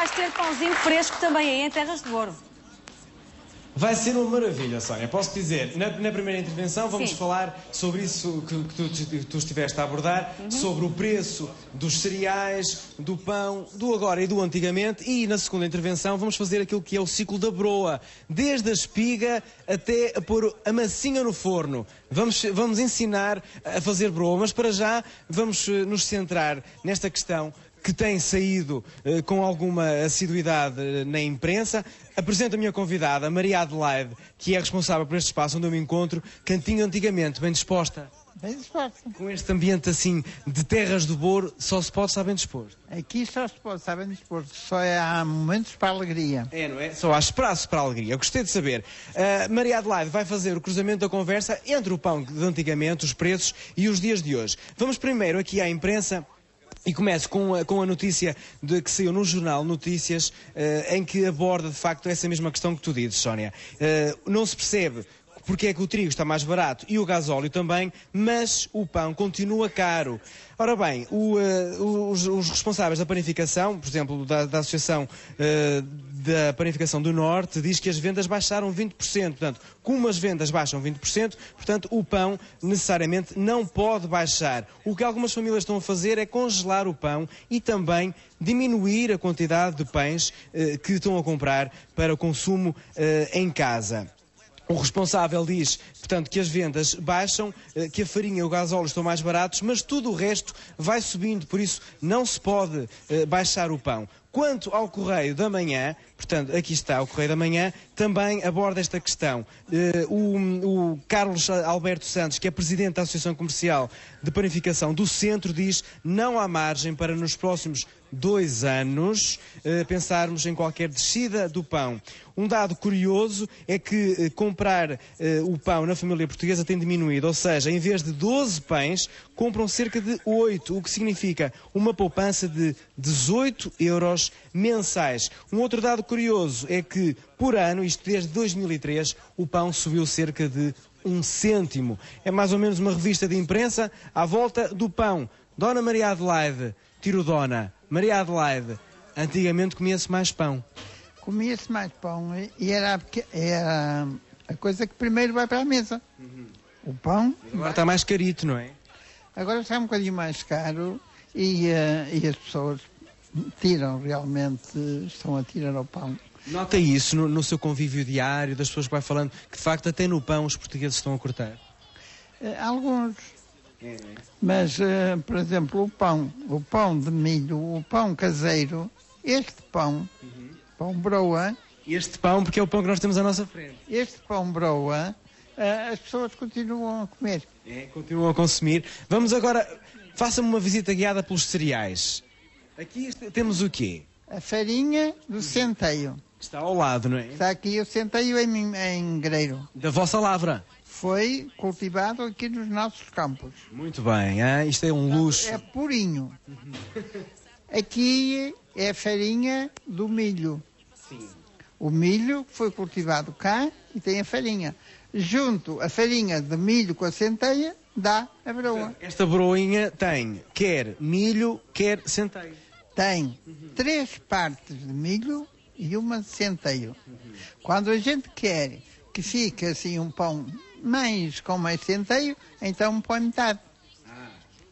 vais ter pãozinho fresco também aí em Terras de Douro. Vai ser uma maravilha, Sónia. Posso dizer, na primeira intervenção vamos falar sobre isso que tu estiveste a abordar, sobre o preço dos cereais, do pão, do agora e do antigamente, e na segunda intervenção vamos fazer aquilo que é o ciclo da broa, desde a espiga até a pôr a massinha no forno. Vamos ensinar a fazer broa, mas para já vamos nos centrar nesta questão que tem saído com alguma assiduidade na imprensa. Apresento a minha convidada, Maria Adelaide, que é responsável por este espaço onde eu me encontro. Cantinho antigamente, bem disposta? Bem disposta. Com este ambiente assim de Terras do Douro, só se pode estar bem disposto? Aqui só se pode estar bem disposto, só há momentos para a alegria. É, não é? Só há espaço para a alegria. Eu gostei de saber. Maria Adelaide vai fazer o cruzamento da conversa entre o pão de antigamente, os preços e os dias de hoje. Vamos primeiro aqui à imprensa. E começo com a notícia que saiu no jornal Notícias, em que aborda de facto essa mesma questão que tu dizes, Sónia. Não se percebe porque é que o trigo está mais barato e o gasóleo também, mas o pão continua caro. Ora bem, os responsáveis da panificação, por exemplo, da Associação da Panificação do Norte, diz que as vendas baixaram 20%. Portanto, como as vendas baixam 20%, portanto, o pão necessariamente não pode baixar. O que algumas famílias estão a fazer é congelar o pão e também diminuir a quantidade de pães que estão a comprar para o consumo em casa. O responsável diz, portanto, que as vendas baixam, que a farinha e o gasóleo estão mais baratos, mas tudo o resto vai subindo, por isso não se pode baixar o pão. Quanto ao Correio da Manhã, portanto, aqui está o Correio da Manhã, também aborda esta questão. O Carlos Alberto Santos, que é presidente da Associação Comercial de Panificação do Centro, diz: não há margem para nos próximos 2 anos pensarmos em qualquer descida do pão. Um dado curioso é que comprar o pão na família portuguesa tem diminuído, ou seja, em vez de 12 pães, compram cerca de 8, o que significa uma poupança de 18 euros mensais. Um outro dado curioso é que, por ano, isto desde 2003, o pão subiu cerca de 1 cêntimo. É mais ou menos uma revista de imprensa à volta do pão. Dona Maria Adelaide, tiro dona, Maria Adelaide, antigamente comia-se mais pão. Comia-se mais pão e era a coisa que primeiro vai para a mesa. O pão. Agora está mais carito, não é? Agora está um bocadinho mais caro e as pessoas estão a tirar ao pão. Nota isso no seu convívio diário, das pessoas que vai falando, que de facto até no pão os portugueses estão a cortar? Alguns. Mas, por exemplo, o pão de milho, o pão caseiro, este pão, pão broa... Este pão, porque é o pão que nós temos à nossa frente. Este pão broa, as pessoas continuam a comer. Continuam a consumir. Vamos agora, faça-me uma visita guiada pelos cereais. Aqui temos o quê? A farinha do centeio. Está ao lado, não é? Está aqui o centeio em Greiro. Da vossa lavra. Foi cultivado aqui nos nossos campos. Muito bem, isto é um luxo. É purinho. Aqui é a farinha do milho. Sim. O milho foi cultivado cá e tem a farinha. Junto a farinha de milho com a centeia, dá a broa. Esta broinha tem quer milho, quer centeio. Tem 3 partes de milho e uma de centeio. Quando a gente quer que fique assim um pão com mais centeio, então põe metade.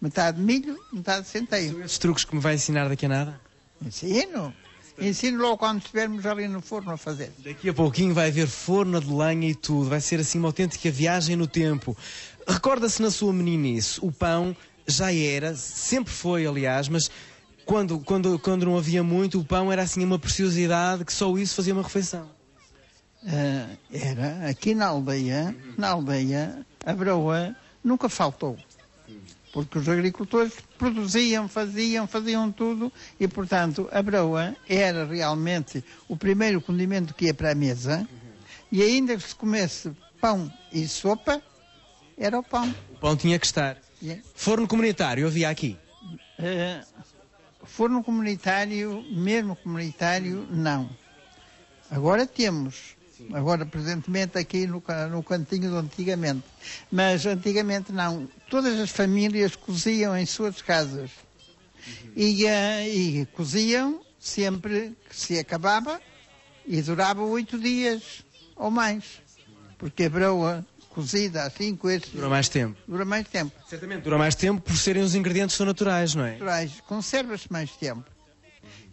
Metade de milho, metade de centeio. São esses truques que me vai ensinar daqui a nada? Ensino logo quando estivermos ali no forno a fazer. Daqui a pouquinho vai haver forno de lenha e tudo. Vai ser assim uma autêntica viagem no tempo. Recorda-se na sua meninice, o pão já era, sempre foi aliás, mas quando não havia muito, o pão era assim uma preciosidade que só isso fazia uma refeição. Era, aqui na aldeia, a broa nunca faltou. Porque os agricultores produziam, faziam tudo e, portanto, a broa era realmente o primeiro condimento que ia para a mesa e ainda que se comesse pão e sopa, era o pão. O pão tinha que estar. Forno comunitário havia aqui? Forno comunitário, mesmo comunitário, não. Agora temos. Agora, presentemente, aqui no cantinho do antigamente. Mas antigamente não. Todas as famílias coziam em suas casas. E coziam sempre que se acabava e durava 8 dias ou mais. Porque a broa cozida assim com estes... Dura mais tempo. Dura mais tempo. Certamente dura mais tempo por serem os ingredientes são naturais, não é? Naturais, conserva-se mais tempo.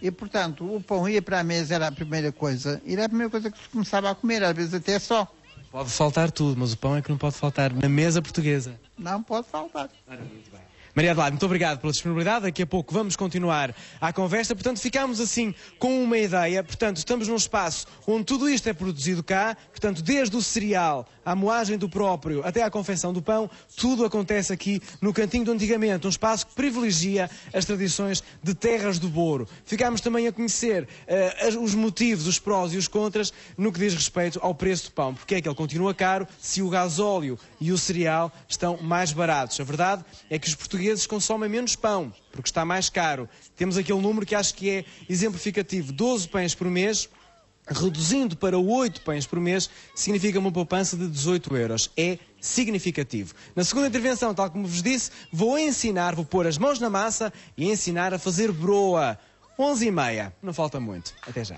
E, portanto, o pão ia para a mesa, era a primeira coisa. E era a primeira coisa que se começava a comer, às vezes até só. Pode faltar tudo, mas o pão é que não pode faltar na mesa portuguesa. Não pode faltar. Muito bem. Maria Adelaide, muito obrigado pela disponibilidade. Daqui a pouco vamos continuar a conversa. Portanto, ficamos assim com uma ideia. Portanto, estamos num espaço onde tudo isto é produzido cá. Portanto, desde o cereal, à moagem do próprio, até à confecção do pão, tudo acontece aqui no Cantinho do Antigamente. Um espaço que privilegia as tradições de terras do Boro. Ficámos também a conhecer os motivos, os prós e os contras no que diz respeito ao preço do pão. Porque é que ele continua caro se o gasóleo e o cereal estão mais baratos. A verdade é que os portugueses consomem menos pão, porque está mais caro. Temos aquele número que acho que é exemplificativo. 12 pães por mês, reduzindo para 8 pães por mês, significa uma poupança de 18 euros. É significativo. Na segunda intervenção, tal como vos disse, vou pôr as mãos na massa e ensinar a fazer broa. 11h30. Não falta muito. Até já.